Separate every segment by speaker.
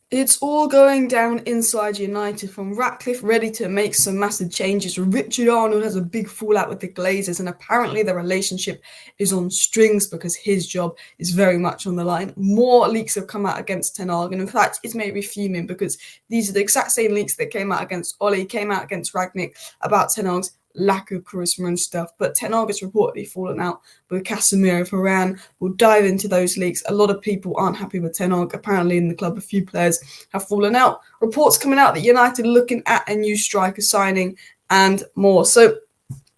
Speaker 1: It's all going down inside United, from Ratcliffe ready to make some massive changes. Richard Arnold has a big fallout with the Glazers, and apparently the relationship is on strings because his job is very much on the line. More leaks have come out against Ten Hag, and in fact, it's made me fuming because these are the exact same leaks that came out against Ollie, came out against Ragnick about Ten Hag's lack of charisma and stuff. But Ten Hag has reportedly fallen out with Casemiro. Varane. We'll dive into those leaks. A lot of people aren't happy with Ten Hag. Apparently in the club, a few players have fallen out. Reports coming out that United are looking at a new striker signing and more. So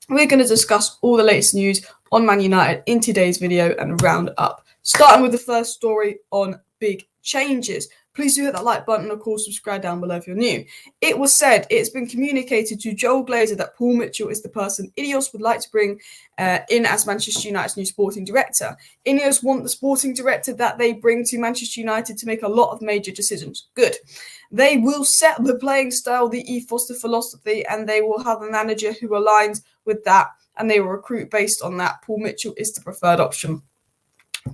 Speaker 1: we're going to discuss all the latest news on Man United in today's video and round up. Starting with the first story on big changes. Please do hit that like button and, of course, subscribe down below if you're new. It was said, it's been communicated to Joel Glazer that Paul Mitchell is the person Ineos would like to bring in as Manchester United's new sporting director. Ineos want the sporting director that they bring to Manchester United to make a lot of major decisions. Good. They will set the playing style, the ethos, the philosophy, and they will have a manager who aligns with that, and they will recruit based on that. Paul Mitchell is the preferred option.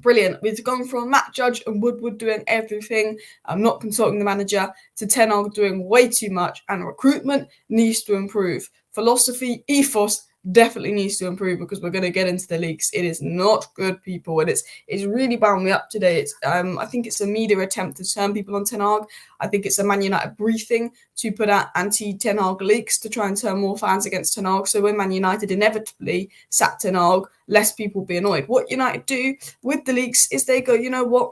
Speaker 1: Brilliant. We've gone from Matt Judge and Woodward doing everything, not consulting the manager, to Ten Hag doing way too much, and recruitment needs to improve. Philosophy, ethos definitely needs to improve because we're going to get into the leaks. It is not good, people, and it's really bound me up today. I think it's a media attempt to turn people on Ten Hag. I think it's a Man United briefing to put out anti-Ten Hag leaks to try and turn more fans against Ten Hag. So when Man United inevitably sack Ten Hag, less people will be annoyed. What United do with the leaks is they go, you know what,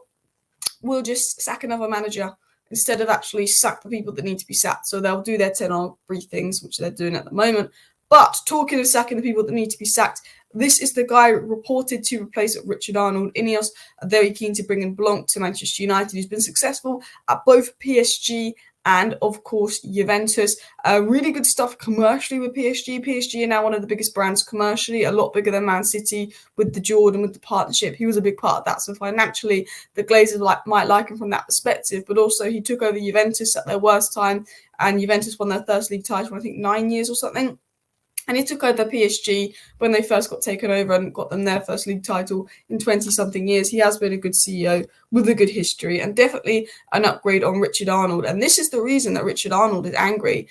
Speaker 1: we'll just sack another manager instead of actually sack the people that need to be sacked. So they'll do their Ten Hag briefings, which they're doing at the moment. But talking of sacking the people that need to be sacked, this is the guy reported to replace Richard Arnold. Ineos are very keen to bring in Blanc to Manchester United, who's been successful at both PSG and, of course, Juventus. Really good stuff commercially with PSG. PSG are now one of the biggest brands commercially, a lot bigger than Man City with the Jordan, with the partnership. He was a big part of that. So financially, the Glazers might like him from that perspective. But also, he took over Juventus at their worst time, and Juventus won their first league title, I think, 9 years or something. And he took over PSG when they first got taken over and got them their first league title in 20-something years. He has been a good CEO with a good history and definitely an upgrade on Richard Arnold. And this is the reason that Richard Arnold is angry,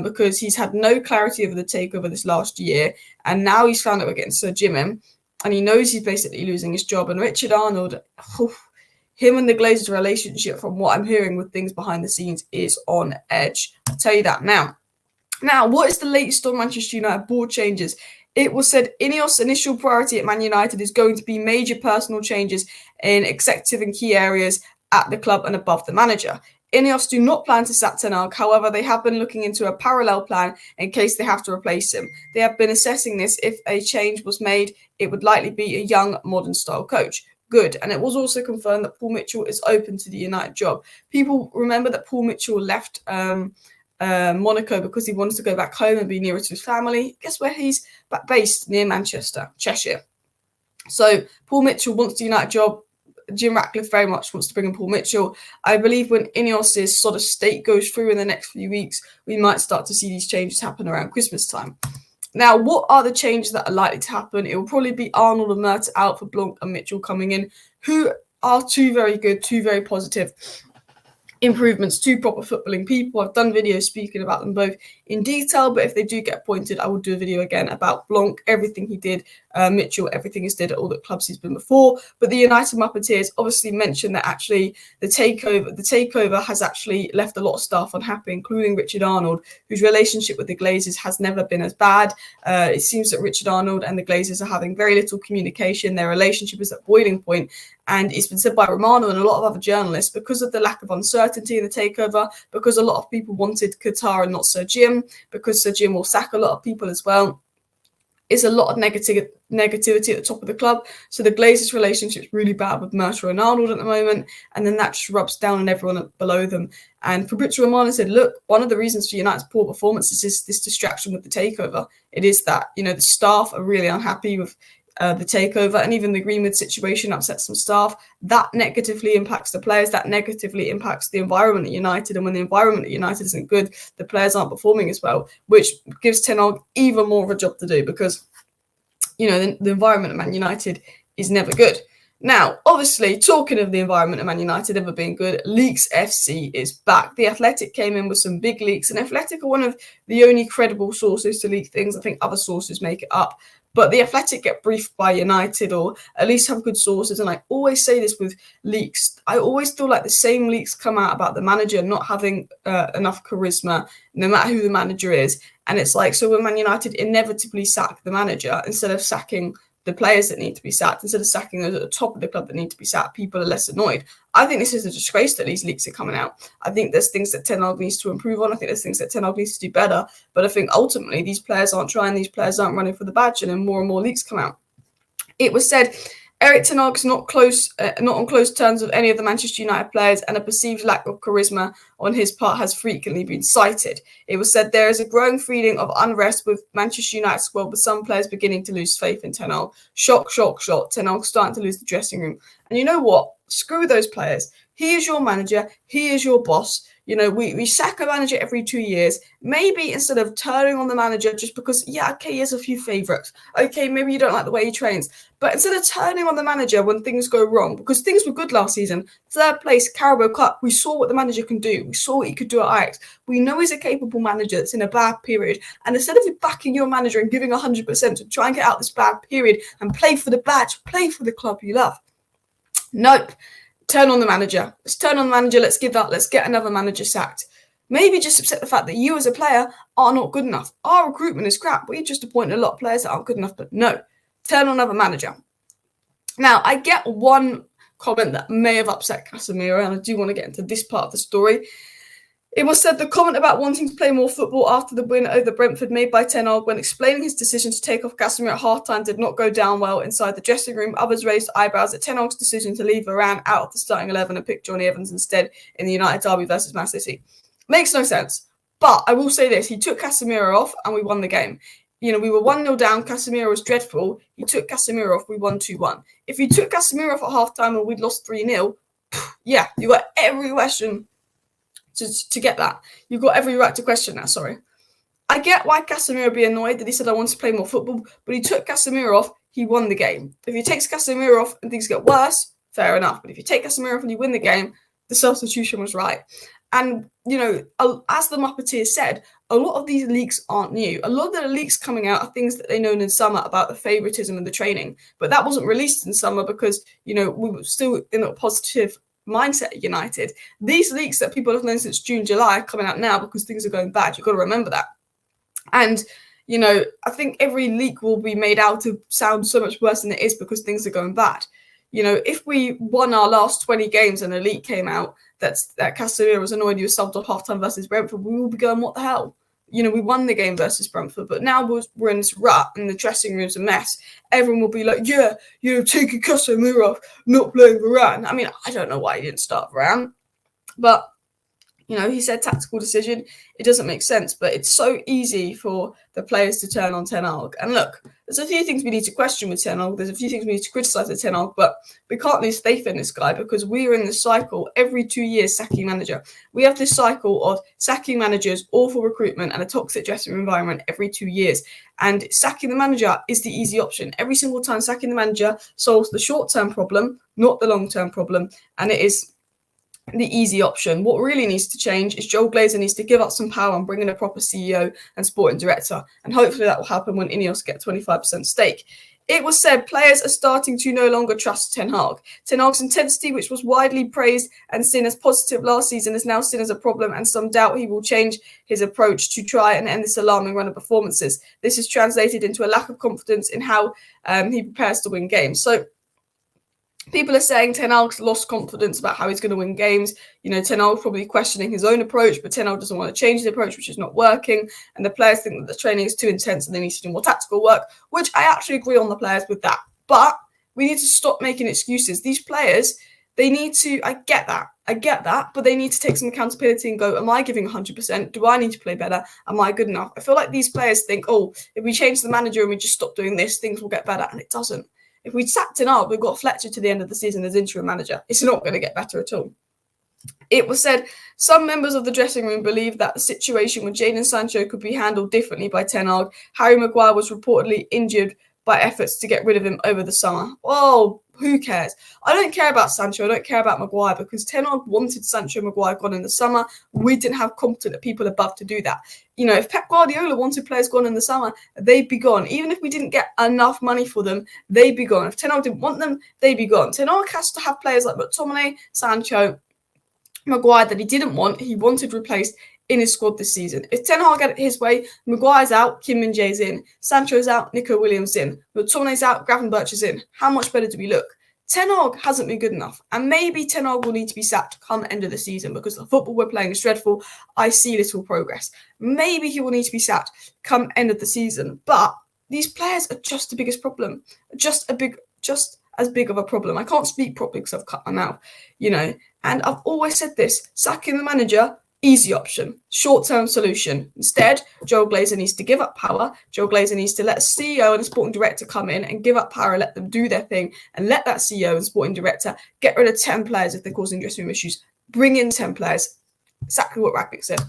Speaker 1: because he's had no clarity over the takeover this last year. And now he's found out we're getting Sir Jim in, and he knows he's basically losing his job. And Richard Arnold, him and the Glazers' relationship, from what I'm hearing with things behind the scenes, is on edge. I'll tell you that now. Now, what is the latest on Manchester United board changes? It was said Ineos' initial priority at Man United is going to be major personal changes in executive and key areas at the club and above the manager. Ineos do not plan to sack Ten Hag. However, they have been looking into a parallel plan in case they have to replace him. They have been assessing this. If a change was made, it would likely be a young, modern-style coach. Good. And it was also confirmed that Paul Mitchell is open to the United job. People remember that Paul Mitchell left Monaco because he wanted to go back home and be nearer to his family. Guess where he's based? Near Manchester, Cheshire. So Paul Mitchell wants the United job. Jim Ratcliffe very much wants to bring in Paul Mitchell. I believe when Ineos' sort of state goes through in the next few weeks, we might start to see these changes happen around Christmas time. Now, what are the changes that are likely to happen? It will probably be Arnold and Mert out for Blanc and Mitchell coming in, who are two very good, two very positive improvements, two proper footballing people. I've done videos speaking about them both in detail, but if they do get appointed, I will do a video again about Blanc, everything he did, Mitchell, everything he's did at all the clubs he's been before. But the United Muppeteers obviously mentioned that actually the takeover has actually left a lot of staff unhappy, including Richard Arnold, whose relationship with the Glazers has never been as bad. It seems that Richard Arnold and the Glazers are having very little communication. Their relationship is at boiling point. And it's been said by Romano and a lot of other journalists, because of the lack of uncertainty in the takeover, because a lot of people wanted Qatar and not Sir Jim, because Sir Jim will sack a lot of people as well. It's a lot of negativity at the top of the club. So the Glazers' relationship is really bad with Mercer and Arnold at the moment. And then that just rubs down on everyone below them. And Fabrizio Romano said, look, one of the reasons for United's poor performance is this distraction with the takeover. It is that, the staff are really unhappy with the takeover, and even the Greenwood situation upsets some staff. That negatively impacts the players. That negatively impacts the environment at United. And when the environment at United isn't good, the players aren't performing as well, which gives Ten Hag even more of a job to do, because the environment at Man United is never good. Now, obviously, talking of the environment of Man United ever being good, Leaks FC is back. The Athletic came in with some big leaks, and Athletic are one of the only credible sources to leak things. I think other sources make it up. But the Athletic get briefed by United, or at least have good sources. And I always say this with leaks. I always feel like the same leaks come out about the manager not having enough charisma, no matter who the manager is. And it's like, so when Man United inevitably sack the manager, instead of sacking the players that need to be sacked, instead of sacking those at the top of the club that need to be sacked, people are less annoyed. I think this is a disgrace that these leaks are coming out. I think there's things that Ten Hag needs to improve on. I think there's things that Ten Hag needs to do better. But I think ultimately these players aren't trying, these players aren't running for the badge, and then more and more leaks come out. It was said Erik Ten Hag's not on close terms with any of the Manchester United players, and a perceived lack of charisma on his part has frequently been cited. It was said there is a growing feeling of unrest with Manchester United squad, with some players beginning to lose faith in Ten Hag. Shock, shock, shock. Ten Hag starting to lose the dressing room. And you know what? Screw those players. He is your manager. He is your boss. You know, we sack a manager every 2 years. Maybe instead of turning on the manager just because, yeah, okay, he has a few favourites. Okay, maybe you don't like the way he trains. But instead of turning on the manager when things go wrong, because things were good last season, third place, Carabao Cup, we saw what the manager can do. We saw what he could do at Ajax. We know he's a capable manager that's in a bad period. And instead of backing your manager and giving 100% to try and get out this bad period and play for the badge, play for the club you love. Nope. Turn on the manager. Let's turn on the manager. Let's get another manager sacked. Maybe just accept the fact that you as a player are not good enough. Our recruitment is crap. We just appointed a lot of players that aren't good enough, but no. Turn on another manager. Now, I get one comment that may have upset Casemiro, and I do want to get into this part of the story. It was said the comment about wanting to play more football after the win over Brentford made by Ten Hag when explaining his decision to take off Casemiro at half-time did not go down well inside the dressing room. Others raised eyebrows at Ten Hag's decision to leave Varane out of the starting 11 and pick Johnny Evans instead in the United derby versus Man City. Makes no sense. But I will say this, he took Casemiro off and we won the game. You know, we were 1-0 down, Casemiro was dreadful. He took Casemiro off, we won 2-1. If you took Casemiro off at half-time and we'd lost 3-0, yeah, you got every question to get that. You've got every right to question that, sorry. I get why Casemiro would be annoyed that he said, I want to play more football, but he took Casemiro off, he won the game. If he takes Casemiro off and things get worse, fair enough. But if you take Casemiro off and you win the game, the substitution was right. And, you know, as the Muppeteer said, a lot of these leaks aren't new. A lot of the leaks coming out are things that they known in summer about the favouritism and the training. But that wasn't released in summer because, you know, we were still in a positive mindset at United. These leaks that people have known since June, July are coming out now because things are going bad. You've got to remember that. And, you know, I think every leak will be made out to sound so much worse than it is because things are going bad. You know, if we won our last 20 games and a leak came out that Casemiro was annoyed he was subbed off half-time versus Brentford, we will be going, what the hell? You know, we won the game versus Brentford, but now we're in this rut and the dressing room's a mess. Everyone will be like, yeah, you know, taking Casemiro off, not playing Varane. I mean, I don't know why he didn't start Varane, but, you know, he said tactical decision. It doesn't make sense, but it's so easy for the players to turn on Ten Hag. And look, there's a few things we need to question with Ten Hag. There's a few things we need to criticise with Ten Hag, but we can't lose faith in this guy because we are in this cycle every 2 years sacking manager. We have this cycle of sacking managers, awful recruitment, and a toxic dressing room environment every 2 years. And sacking the manager is the easy option. Every single time sacking the manager solves the short-term problem, not the long-term problem, and it is the easy option. What really needs to change is Joel Glazer needs to give up some power and bring in a proper CEO and sporting director. And hopefully that will happen when Ineos get 25% stake. It was said players are starting to no longer trust Ten Hag. Ten Hag's intensity, which was widely praised and seen as positive last season, is now seen as a problem, and some doubt he will change his approach to try and end this alarming run of performances. This is translated into a lack of confidence in how he prepares to win games. So people are saying Ten Hag's lost confidence about how he's going to win games. You know, Ten Hag's probably questioning his own approach, but Ten Hag doesn't want to change the approach, which is not working. And the players think that the training is too intense and they need to do more tactical work, which I actually agree on the players with that. But we need to stop making excuses. These players, they need to, I get that, but they need to take some accountability and go, am I giving 100%? Do I need to play better? Am I good enough? I feel like these players think, oh, if we change the manager and we just stop doing this, things will get better. And it doesn't. If we sacked Ten Hag, we've got Fletcher to the end of the season as interim manager. It's not going to get better at all. It was said some members of the dressing room believe that the situation with Jadon Sancho could be handled differently by Ten Hag. Harry Maguire was reportedly injured by efforts to get rid of him over the summer. Oh, Who cares? I don't care about Sancho. I don't care about Maguire because Ten Hag wanted Sancho and Maguire gone in the summer. We didn't have competent people above to do that. You know, if Pep Guardiola wanted players gone in the summer, they'd be gone. Even if we didn't get enough money for them, they'd be gone. If Ten Hag didn't want them, they'd be gone. Ten Hag has to have players like McTominay, Sancho, Maguire that he didn't want. He wanted replaced in his squad this season. If Ten Hag had it his way, Maguire's out, Kim Min-jae's in, Sancho's out, Nico Williams in, McTominay's out, Gravenberch is in. How much better do we look? Ten Hag hasn't been good enough, and maybe Ten Hag will need to be sacked come end of the season because the football we're playing is dreadful. I see little progress. Maybe he will need to be sacked come end of the season, but these players are just the biggest problem, just as big of a problem. I can't speak properly because I've cut my mouth, you know. And I've always said this: sacking the manager, easy option, short-term solution. Instead, Joel Glazer needs to give up power. Joel Glazer needs to let a CEO and a sporting director come in and give up power, let them do their thing, and let that CEO and sporting director get rid of 10 players if they're causing dressing room issues. Bring in 10 players. Exactly what Ragnick said.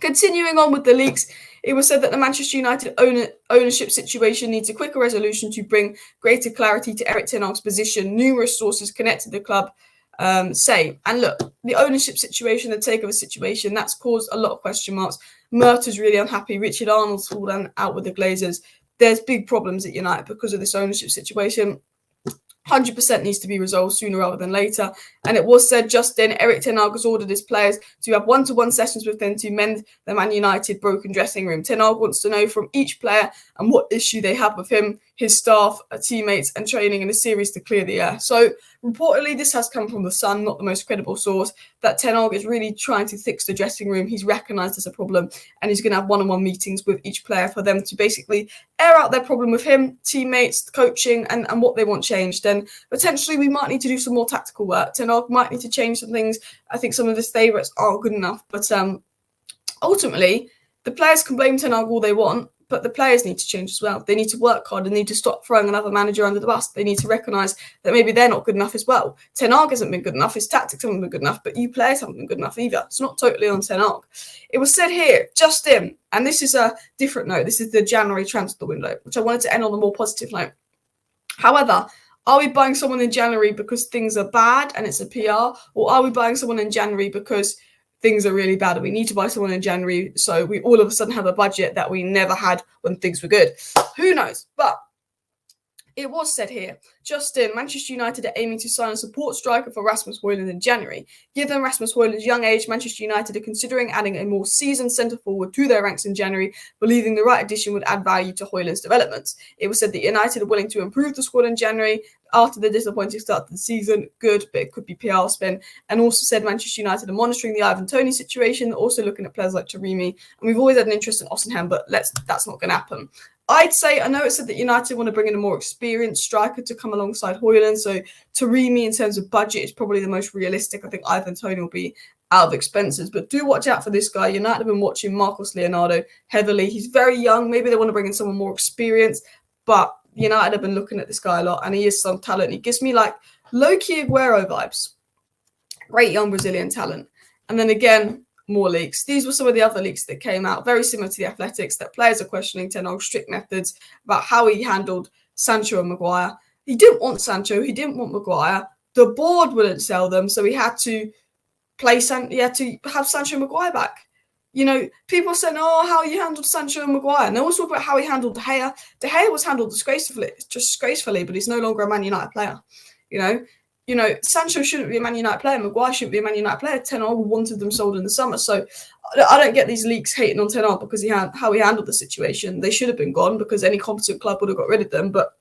Speaker 1: Continuing on with the leaks, it was said that the Manchester United ownership situation needs a quicker resolution to bring greater clarity to Erik Ten Hag's position. Numerous sources connected to the club say, and look, the ownership situation, the takeover situation, that's caused a lot of question marks. Murtaugh's really unhappy. Richard Arnold's fallen out with the Glazers. There's big problems at United because of this ownership situation. 100% needs to be resolved sooner rather than later. And it was said just then, Erik Ten Hag has ordered his players to have one-to-one sessions with them to mend the Man United broken dressing room. Ten Hag wants to know from each player and what issue they have with him, his staff, teammates, and training in a series to clear the air. So reportedly, this has come from The Sun, not the most credible source, that Ten Hag is really trying to fix the dressing room. He's recognised as a problem, and he's going to have one-on-one meetings with each player for them to basically air out their problem with him, teammates, coaching, and what they want changed. Then potentially we might need to do some more tactical work. Ten Hag might need to change some things. I think some of his favourites aren't good enough, but ultimately, the players can blame Ten Hag all they want, but the players need to change as well. They need to work hard and need to stop throwing another manager under the bus. They need to recognise that maybe they're not good enough as well. Ten Hag hasn't been good enough. His tactics haven't been good enough, but you players haven't been good enough either. It's not totally on Ten Hag. It was said here, just in, and this is a different note. This is the January transfer window, which I wanted to end on a more positive note. However, are we buying someone in January because things are bad and it's a PR? Or are we buying someone in January because things are really bad and we need to buy someone in January so we all of a sudden have a budget that we never had when things were good? Who knows? But it was said here, just in, Manchester United are aiming to sign a support striker for Rasmus Højlund in January. Given Rasmus Højlund's young age, Manchester United are considering adding a more seasoned centre-forward to their ranks in January, believing the right addition would add value to Højlund's development. It was said that United are willing to improve the squad in January after the disappointing start to the season. Good, but it could be PR spin. And also said Manchester United are monitoring the Ivan Toney situation, also looking at players like Taremi. And we've always had an interest in Osimhen, but that's not going to happen. I'd say, I know it said that United want to bring in a more experienced striker to come alongside Højlund. So Taremi, in terms of budget, is probably the most realistic. I think Ivan Toney will be out of expenses. But do watch out for this guy. United have been watching Marcos Leonardo heavily. He's very young. Maybe they want to bring in someone more experienced. But United have been looking at this guy a lot, and he is some talent. He gives me like low-key Aguero vibes. Great young Brazilian talent. And then again, more leaks. These were some of the other leaks that came out, very similar to the Athletics, that players are questioning Ten Hag's strict methods about how he handled Sancho and Maguire. He didn't want Sancho, he didn't want Maguire. The board wouldn't sell them, so he had to have Sancho and Maguire back. You know, people are saying, oh, how you handled Sancho and Maguire. No one's talking about how he handled De Gea. De Gea was handled disgracefully, but he's no longer a Man United player. You know, Sancho shouldn't be a Man United player. Maguire shouldn't be a Man United player. Ten Hag wanted them sold in the summer. So I don't get these leaks hating on Ten Hag because how he handled the situation. They should have been gone because any competent club would have got rid of them. But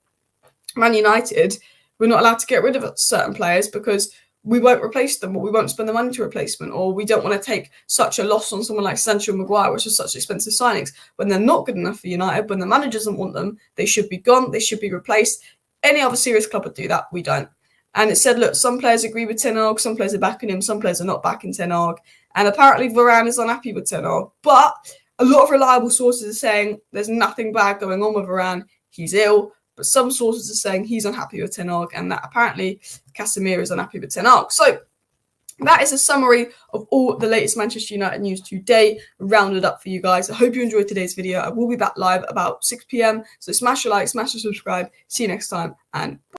Speaker 1: Man United, we're not allowed to get rid of certain players because we won't replace them, or we won't spend the money to replace them, or we don't want to take such a loss on someone like Sancho and Maguire, which are such expensive signings. When they're not good enough for United, when the manager doesn't want them, they should be gone, they should be replaced. Any other serious club would do that, we don't. And it said, look, some players agree with Ten Hag, some players are backing him, some players are not backing Ten Hag. And apparently Varane is unhappy with Ten Hag. But a lot of reliable sources are saying there's nothing bad going on with Varane, he's ill. But some sources are saying he's unhappy with Ten Hag, and that apparently Casemiro is unhappy with Ten Hag. So that is a summary of all the latest Manchester United news today, rounded up for you guys. I hope you enjoyed today's video. I will be back live about 6 p.m. So smash a like, smash a subscribe. See you next time, and